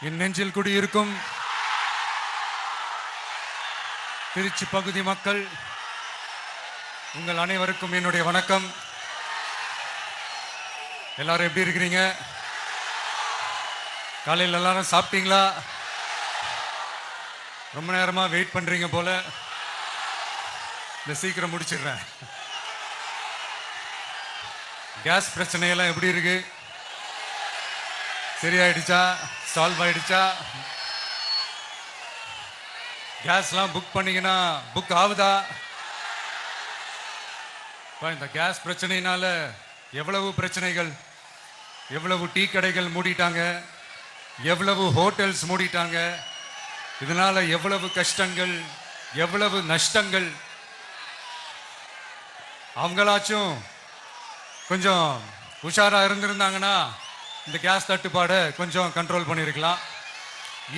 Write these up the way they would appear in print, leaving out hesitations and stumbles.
என் நெஞ்சில் குடியிருக்கும் திருச்சி பகுதி மக்கள் உங்கள் அனைவருக்கும் என்னுடைய வணக்கம். எல்லாரும் எப்படி இருக்கிறீங்க? காலையில் எல்லாரும் சாப்பிட்டீங்களா? ரொம்ப நேரமா வெயிட் பண்றீங்க போல. இந்த சீக்கிரம் முடிச்சிடுறேன். கேஸ் பிரச்சனையெல்லாம் எப்படி இருக்கு? சரியாயிடுச்சா? சால்வ் ஆயிடுச்சா? கேஸ்லாம் புக் பண்ணீங்கன்னா புக் ஆகுதா? இந்த கேஸ் பிரச்சனையினால எவ்வளவு பிரச்சனைகள், எவ்வளவு டீ கடைகள் மூடிட்டாங்க, எவ்வளவு ஹோட்டல்ஸ் மூடிட்டாங்க, இதனால எவ்வளவு கஷ்டங்கள், எவ்வளவு நஷ்டங்கள். அவங்களாச்சும் கொஞ்சம் உஷாரா இருந்திருந்தாங்கன்னா இந்த கேஸ் தட்டுப்பாடை கொஞ்சம் கண்ட்ரோல் பண்ணியிருக்கலாம்.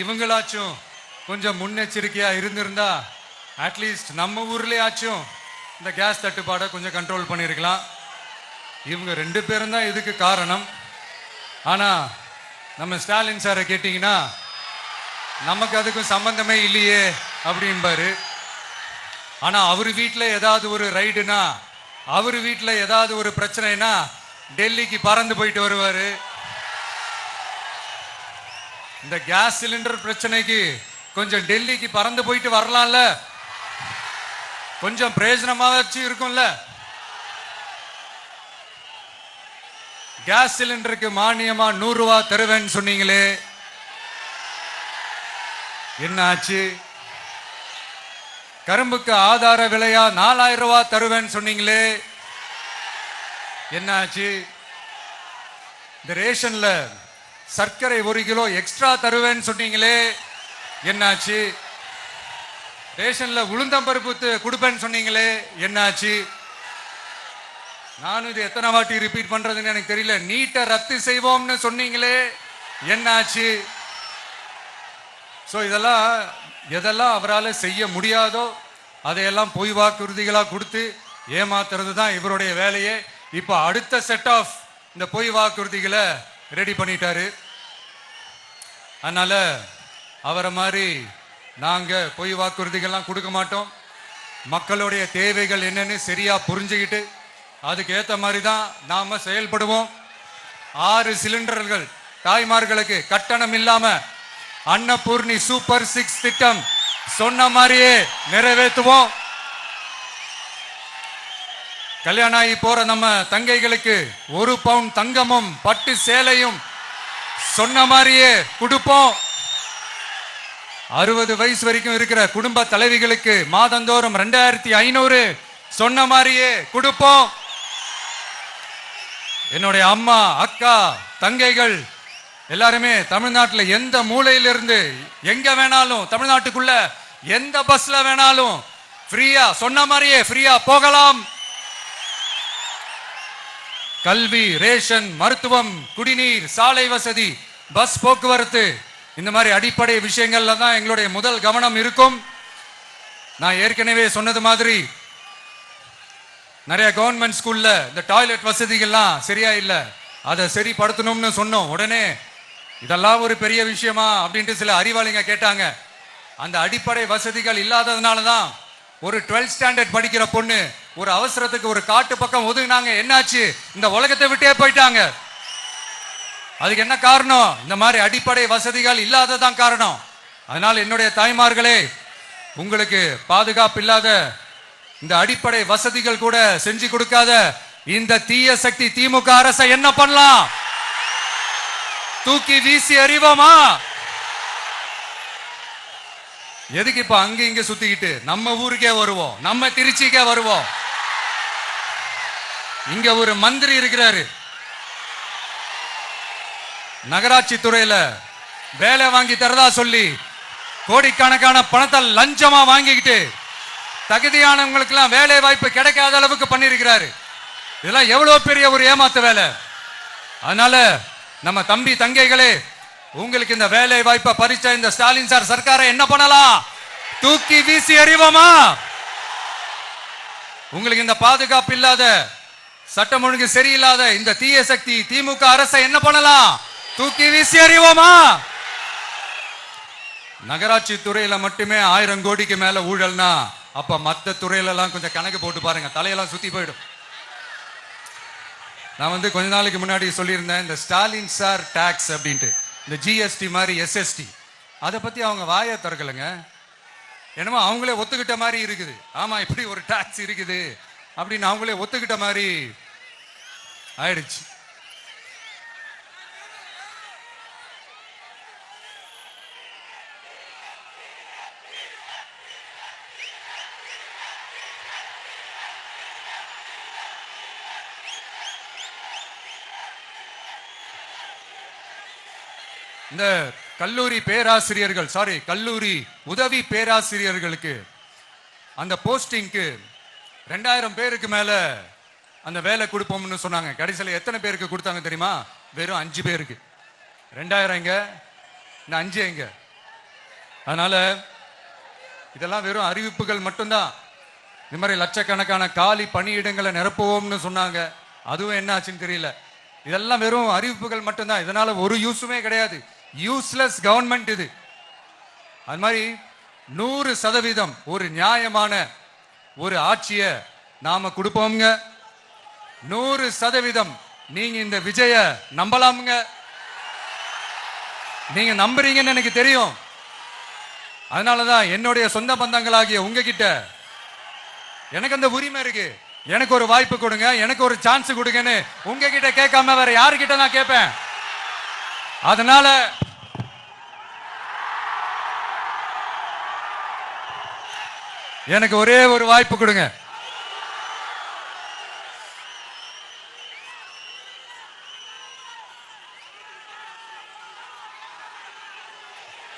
இவங்களாச்சும் கொஞ்சம் முன்னெச்சரிக்கையா இருந்திருந்தா அட்லீஸ்ட் நம்ம ஊர்லயாச்சும் இந்த கேஸ் தட்டுப்பாடை கொஞ்சம் கண்ட்ரோல் பண்ணியிருக்கலாம். இவங்க 2 பேரும் தான் இதுக்கு காரணம். ஆனா நம்ம ஸ்டாலின் சாரை கேட்டீங்கன்னா நமக்கு அதுக்கும் சம்பந்தமே இல்லையே அப்படின்பாரு. ஆனா அவர் வீட்டில் ஏதாவது ஒரு ரைடுனா, அவர் வீட்டில் ஏதாவது ஒரு பிரச்சனைனா டெல்லிக்கு பறந்து போயிட்டு வருவாரு. இந்த கேஸ் சிலிண்டர் பிரச்சனைக்கு கொஞ்சம் டெல்லிக்கு பறந்து போயிட்டு வரலாம்ல, கொஞ்சம் பிரயோஜனமாச்சு இருக்கும்ல. கேஸ் சிலிண்டருக்கு மானியமா 100 ரூபாய் தருவேன்னு சொன்னீங்களே, என்ன ஆச்சு? கரும்புக்கு ஆதார விலையா 4000 ரூபாய் தருவேன்னு சொன்னீங்களே, என்ன ஆச்சு? இந்த ரேஷன்ல சர்க்கரை 1 கிலோ எக்ஸ்ட்ரா தருவேன்னு சொன்னீங்களே, என்னாச்சு? ரேஷன்ல உளுந்தம்பருப்பு கொடுப்பேன்னு சொன்னீங்களே, என்னாச்சு? நானும் இது எத்தனை வாட்டி ரிப்பீட் பண்றதுன்னு எனக்கு தெரியல. நீட்டை ரத்து செய்வோம்னு சொன்னீங்களே, என்னாச்சு? சோ இதெல்லாம் எதெல்லாம் அவரால் செய்ய முடியாதோ அதையெல்லாம் பொய் வாக்குறுதிகளா கொடுத்து ஏமாத்துறது தான் இவருடைய வேலையே. இப்ப அடுத்த செட் ஆஃப் இந்த பொய் வாக்குறுதிகளை ரெடி பண்ணிட்டாரு. அதனால அவரை மாதிரி நாங்க பொய் வாக்குறுதிகள்லாம் கொடுக்க மாட்டோம். மக்களுடைய தேவைகள் என்னன்னு சரியா புரிஞ்சுக்கிட்டு அதுக்கு ஏத்த மாதிரி தான் நாம செயல்படுவோம். 6 சிலிண்டர்கள் தாய்மார்களுக்கு கட்டணம் இல்லாம அன்னபூர்ணி சூப்பர் 6 திட்டம் சொன்ன மாதிரியே நிறைவேற்றுவோம். கல்யாணம் ஆகி போற நம்ம தங்கைகளுக்கு 1 பவுண்ட் தங்கமும் பட்டு சேலையும் சொன்ன மாதிரியே கொடுப்போம். 60 வயசு வரைக்கும் இருக்கிற குடும்ப தலைவிகளுக்கு மாதந்தோறும் 2500 சொன்ன மாதிரியே கொடுப்போம். என்னுடைய அம்மா, அக்கா, தங்கைகள் எல்லாருமே தமிழ்நாட்டில் எந்த மூலையிலிருந்து எங்க வேணாலும், தமிழ்நாட்டுக்குள்ள எந்த பஸ்ல வேணாலும் ஃப்ரீயா சொன்ன மாதிரியே ஃப்ரீயா போகலாம். கல்வி, ரேஷன், மருத்துவம், குடிநீர், சாலை வசதி, பஸ் போக்குவரத்து, இந்த மாதிரி அடிப்படை விஷயங்கள்ல தான் எங்களுடைய முதல் கவனம் இருக்கும். நான் ஏற்கனவே சொன்னது மாதிரி நிறைய கவர்மெண்ட் ஸ்கூல்ல இந்த டாய்லெட் வசதிகள்லாம் சரியா இல்ல, அதை சரிப்படுத்தணும்னு சொன்னோம். உடனே இதெல்லாம் ஒரு பெரிய விஷயமா அப்படின்ட்டு சில அறிவாளிங்க கேட்டாங்க. அந்த அடிப்படை வசதிகள் இல்லாததுனால தான் ஒரு 12th ஸ்டாண்டர்ட் படிக்கிற பொண்ணு ஒரு அவசரத்துக்கு ஒரு காட்டு பக்கம் ஒதுங்கினாங்க. என்னாச்சு? இந்த உலகத்தை விட்டே போயிட்டாங்க. அதுக்கு என்ன காரணம்? இந்த மாதிரி அடிப்படை வசதிகள் இல்லாததான் காரணம். அதனால என்னுடைய தாய்மார்களே, உங்களுக்கு பாதுகாப்பு இல்லாத இந்த அடிப்படை வசதிகள் கூட செஞ்சு கொடுக்காத இந்த தீய சக்தி திமுக அரசை என்ன பண்ணலாம்? தூக்கி வீசி அறிவோமா? எதுக்கு இப்ப அங்க இங்க சுத்திக்கிட்டு நம்ம ஊருக்கே வருவோம், நம்ம திருச்சிக்கே வருவோம். இங்க ஒரு மந்திரி இருக்கிறாரு, நகராட்சி துறையில வேலை வாங்கி தரதா சொல்லி கோடிக்கணக்கான பணத்தை லஞ்சமா வாங்கிக்கிட்டு தகுதியானவங்களுக்கு எல்லாம் வேலை வாய்ப்பு கிடைக்காத அளவுக்கு பண்ணிருக்கிறாரு. இதெல்லாம் எவ்வளவு பெரிய ஒரு ஏமாத்து வேலை. அதனால நம்ம தம்பி தங்கைகளே, உங்களுக்கு இந்த வேலை வாய்ப்பை பறிச்ச இந்த ஸ்டாலின் சார் சர்க்காரை என்ன பண்ணலாம்? தூக்கி வீசி அறிவோமா? உங்களுக்கு இந்த பாதுகாப்பு இல்லாத, சட்டம் ஒழுங்கு சரியில்லாத இந்த தீய சக்தி திமுக அரசை என்ன பண்ணலாம்? தூக்கி வீசி அறிவோமா? நகராட்சி துறையில மட்டுமே 1000 கோடிக்கு மேல ஊழல்னா அப்ப மத்த துறையில எல்லாம் கொஞ்சம் கணக்கு போட்டு பாருங்க, தலையெல்லாம் சுத்தி போயிடும். நான் கொஞ்ச நாளைக்கு முன்னாடி சொல்லியிருந்தேன், இந்த ஸ்டாலின் சார் டாக்ஸ் அப்படின்ட்டு, இந்த ஜிஎஸ்டி மாதிரி எஸ்எஸ்டி, அதை பத்தி அவங்க வாயை திறக்கலைங்க. என்னமோ அவங்களே ஒத்துக்கிட்ட மாதிரி இருக்குது. ஆமா, இப்படி ஒரு டாக்ஸ் இருக்குது அப்படின்னு அவங்களே ஒத்துக்கிட்ட மாதிரி ஆயிடுச்சு. இந்த கல்லூரி பேராசிரியர்கள், கல்லூரி உதவி பேராசிரியர்களுக்கு அந்த போஸ்டிங்க்கு 2000 பேருக்கு மேல அந்த வேலை கொடுப்போம்னு சொன்னாங்க. கடைசியில் எத்தனை பேருக்கு கொடுத்தாங்க தெரியுமா? வெறும் 5 பேருக்கு. 2000 எங்க, இந்த 5 எங்க? அதனால இதெல்லாம் வெறும் அறிவிப்புகள் மட்டும்தான். இந்த மாதிரி லட்சக்கணக்கான காலி பணியிடங்களை நிரப்புவோம்னு சொன்னாங்க, அதுவும் என்ன ஆச்சுன்னு தெரியல. இதெல்லாம் வெறும் அறிவிப்புகள் மட்டும்தான். இதனால ஒரு யூஸுமே கிடையாது. யூஸ்லெஸ் கவர்மெண்ட் இது. அது மாதிரி 100% ஒரு நியாயமான ஒரு ஆட்சியை நாம கொடுப்போம்ங்க. 100% நீங்க இந்த விஜய நம்பலாமுங்க. நீங்க நம்புறீங்கன்னு எனக்கு தெரியும். அதனாலதான் என்னுடைய சொந்த பந்தங்களாகிய உங்ககிட்ட எனக்கு அந்த உரிமை இருக்கு. எனக்கு ஒரு வாய்ப்பு கொடுங்க, எனக்கு ஒரு சான்ஸ் கொடுங்கன்னு உங்ககிட்ட கேட்காம வேற யாருக்கிட்ட நான் கேட்பேன்? அதனால எனக்கு ஒரே ஒரு வாய்ப்பு கொடுங்க.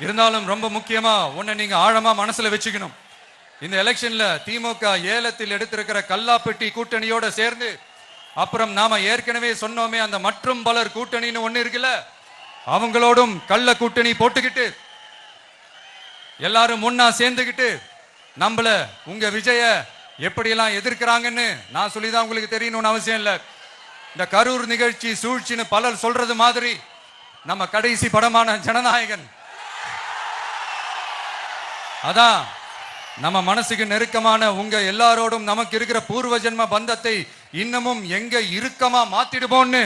இருந்தாலும் ரொம்ப முக்கியமா ஒண்ணு நீங்க ஆழமா மனசுல வச்சுக்கணும். இந்த எலெக்ஷன்ல திமுக ஏலத்தில் எடுத்திருக்கிற கல்லாப்பெட்டி கூட்டணியோட சேர்ந்து, அப்புறம் நாம ஏற்கனவே சொன்னோமே அந்த மற்றும் பலர் கூட்டணின்னு ஒண்ணு இருக்குல்ல, அவங்களோடும் கள்ள கூட்டணி போட்டுக்கிட்டு எல்லாரும் முன்னா சேர்ந்துக்கிட்டு நம்மள உங்க விஜய எப்படியெல்லாம் எதிர்க்கிறாங்கன்னு நான் சொல்லிதான் உங்களுக்கு தெரியணும்னு அவசியம் இல்லை. இந்த கரூர் நிகழ்ச்சி சூழ்ச்சின்னு பலர் சொல்றது மாதிரி நம்ம கடைசி படமான ஜனநாயகன், அதான் நம்ம மனசுக்கு நெருக்கமான உங்க எல்லாரோடும் நமக்கு இருக்கிற பூர்வ ஜென்ம பந்தத்தை இன்னமும் எங்க இறுக்கமா மாத்திடுமோன்னு,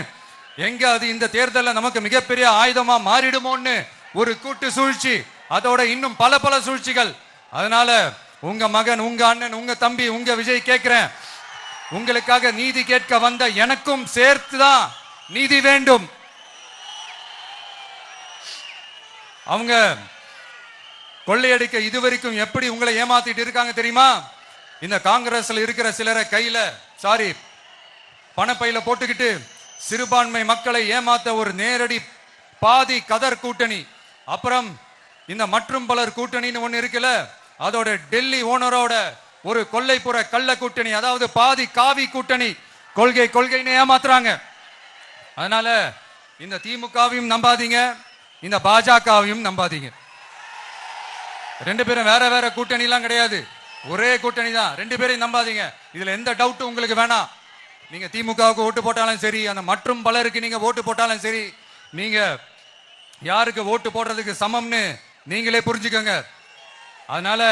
எங்க அது இந்த தேர்தலில் நமக்கு மிகப்பெரிய ஆயுதமா மாறிடுமோன்னு ஒரு கூட்டு சூழ்ச்சி, அதோட இன்னும் பல பல சூழ்ச்சிகள். அதனால உங்க மகன், உங்க அண்ணன், உங்க தம்பி, உங்க விஜய் கேட்கிறேன், உங்களுக்காக நீதி கேட்க வந்த எனக்கும் சேர்த்துதான் நீதி வேண்டும். அவங்க கொள்ளையடிக்க இதுவரைக்கும் எப்படி உங்களை ஏமாத்திட்டு இருக்காங்க தெரியுமா? இந்த காங்கிரஸ்ல இருக்கிற சிலரை கையில பணப்பையில போட்டுக்கிட்டு சிறுபான்மை மக்களை ஏமாத்த ஒரு நேரடி பாதி கதர் கூட்டணி, அப்புறம் இந்த மற்றும் பலர் கூட்டணின்னு ஒண்ணு இருக்குல்ல, அதோட டெல்லி ஓனரோட ஒரு கொள்ளைப்புற கள்ள கூட்டணி, அதாவது பாதி காவி கூட்டணி. கொள்கைன்னு ஏமாத்துறாங்க. அதனால இந்த திமுகவையும் நம்பாதீங்க, இந்த பாஜகவையும் நம்பாதீங்க. 2 பேரும் வேற வேற கூட்டணி எல்லாம் கிடையாது, ஒரே கூட்டணி தான். 2 பேரையும் நம்பாதீங்க. இதுல எந்த டவுட்டும் உங்களுக்கு வேணாம். நீங்க திமுகவுக்கு ஓட்டு போட்டாலும் சரி, அந்த மற்றும் பலருக்கு நீங்க ஓட்டு போட்டாலும் சரி, நீங்க யாருக்கு ஓட்டு போடுறதுக்கு சமம்னு நீங்களே புரிஞ்சுக்கோங்க. அதனால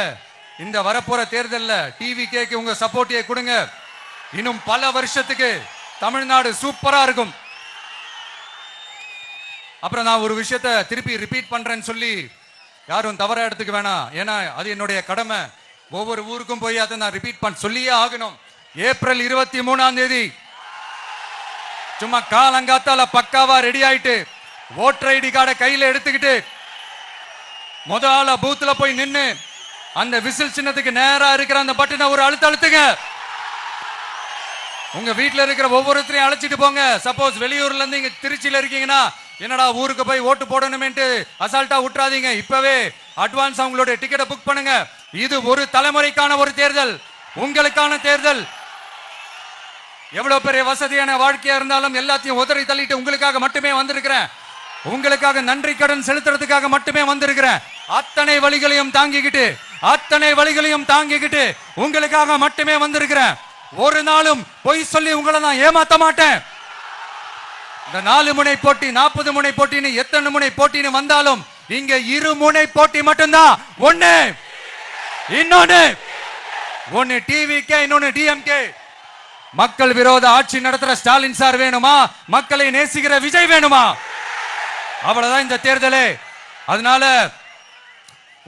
இந்த வரப்போற தேர்தலில் டிவிகேக்கு உங்க சப்போர்ட்டியை கொடுங்க. இன்னும் பல வருஷத்துக்கு தமிழ்நாடு சூப்பரா இருக்கும். அப்புறம் நான் ஒரு விஷயத்தை திருப்பி ரிப்பீட் பண்றேன்னு சொல்லி யாரும் தவறா எடுத்துக்க வேணாம், ஏன்னா அது என்னுடைய கடமை. ஒவ்வொரு ஊருக்கும் போய் அதை நான் ரிப்பீட் சொல்லியே ஆகணும். ஏப்ரல் 23ஆம் தேதி சும்மா காலங்காத்தால பக்காவா ரெடி ஆயிட்டு ஓட்டர் ஐடி கார்டை கையில எடுத்துக்கிட்டு முதல்ல பூத்துல போய் நின்னு அந்த விசில் சின்னத்துக்கு நேரா இருக்கிற அந்த பட்டனை ஒரு அழுத்துங்க. உங்க வீட்டுல இருக்கிற ஒவ்வொருத்தரையும் அழைச்சிட்டு போங்க. சப்போஸ் வெளியூர்ல இருந்து இங்க திருச்சியில இருக்கீங்கன்னா, என்னடா ஊருக்கு போய் ஓட்டு போடணுமேன்ட்டு அசால்ட்டா விட்டுறாதீங்க. இப்பவே அட்வான்ஸ் அவங்களுடைய டிக்கெட்டை புக் பண்ணுங்க. இது ஒரு தலைமுறைக்கான ஒரு தேர்தல், உங்களுக்கான தேர்தல். எவ்வளவு பெரிய வசதியான வாழ்க்கையா இருந்தாலும் எல்லாத்தையும் உதறி தள்ளிட்டு உங்களுக்காக மட்டுமே வந்திருக்கிறேன். உங்களுக்காக நன்றி கடன் செலுத்துறதுக்காக மட்டுமே வந்திருக்கிறேன். அத்தனை வழிகளையும் தாங்கிக்கிட்டு உங்களுக்காக மட்டுமே வந்திருக்கிறேன். ஒரு நாளும் பொய் சொல்லி உங்களை நான் ஏமாத்த மாட்டேன். இந்த 4 முனை போட்டி, 40 முனை போட்டின்னு எத்தனை முனை போட்டின்னு வந்தாலும் இங்க இருமுனை போட்டி மட்டும்தான். ஒன்னு டிவிகே, இன்னொன்னு டிஎம்கே. மக்கள் விரோத ஆட்சி நடத்துற ஸ்டாலின் சார் வேணுமா, மக்களை நேசிக்கிற விஜய் வேணுமா? அவ்வளவுதான் இந்த தேர்தலே. அதனால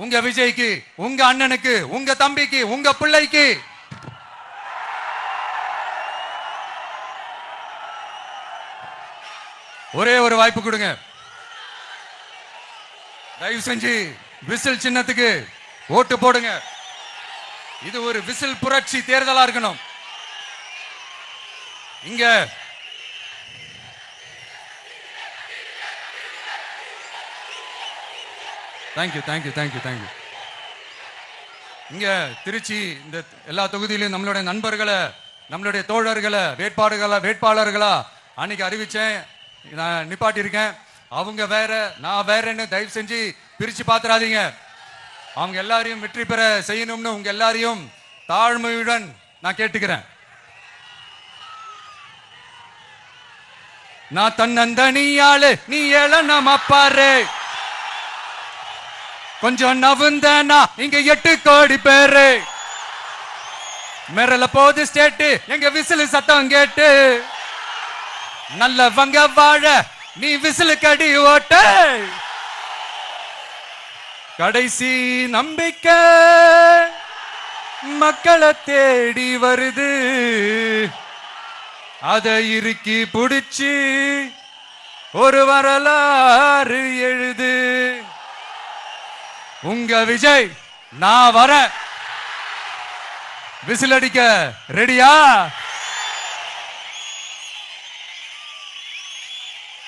உங்க விஜய்க்கு, உங்க அண்ணனுக்கு, உங்க தம்பிக்கு, உங்க பிள்ளைக்கு ஒரே ஒரு வாய்ப்பு கொடுங்க. தயவு செஞ்சு விசில் சின்னத்துக்கு ஓட்டு போடுங்க. இது ஒரு விசில் புரட்சி தேர்தலா இருக்கணும். இங்க தேங்க்யூ தேங்க்யூ தேங்க்யூ தேங்க்யூ. இங்க திருச்சி இந்த எல்லா தொகுதியிலும் நம்மளுடைய நண்பர்களை, நம்மளுடைய தோழர்களை, வேட்பாளர்களா அன்னைக்கு அறிவிச்சேன், நான் நிப்பாட்டி இருக்கேன். அவங்க வேற, நான் வேறன்னு தயவு செஞ்சு பிரிச்சு பாத்துறாதீங்க. அவங்க எல்லாரையும் வெற்றி பெற செய்யணும்னு உங்க எல்லாரையும் தாழ்மையுடன் நான் கேட்டுக்கிறேன். நான் தன்னந்தனியாளு, நீ ஏழ நம்ம பாரு. கொஞ்சம் நவுந்தனா இங்க 8 கோடி பேரு. மிரல போது ஸ்டேட்டு எங்க விசில் சத்தம் கேட்டு. நல்லவங்க வாழ நீ விசிலு கடி ஓட்டு. கடைசி நம்பிக்கை மக்களை தேடி வருது. அதை இறுக்கி புடிச்சு ஒரு வரலாறு எழுது. உங்க விஜய் நான் வர. விசில் அடிக்க ரெடியா?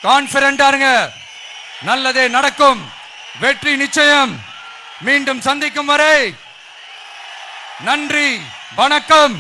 கான்பிடண்டா இருங்க. நல்லதே நடக்கும். வெற்றி நிச்சயம். மீண்டும் சந்திக்கும் வரை நன்றி, வணக்கம்.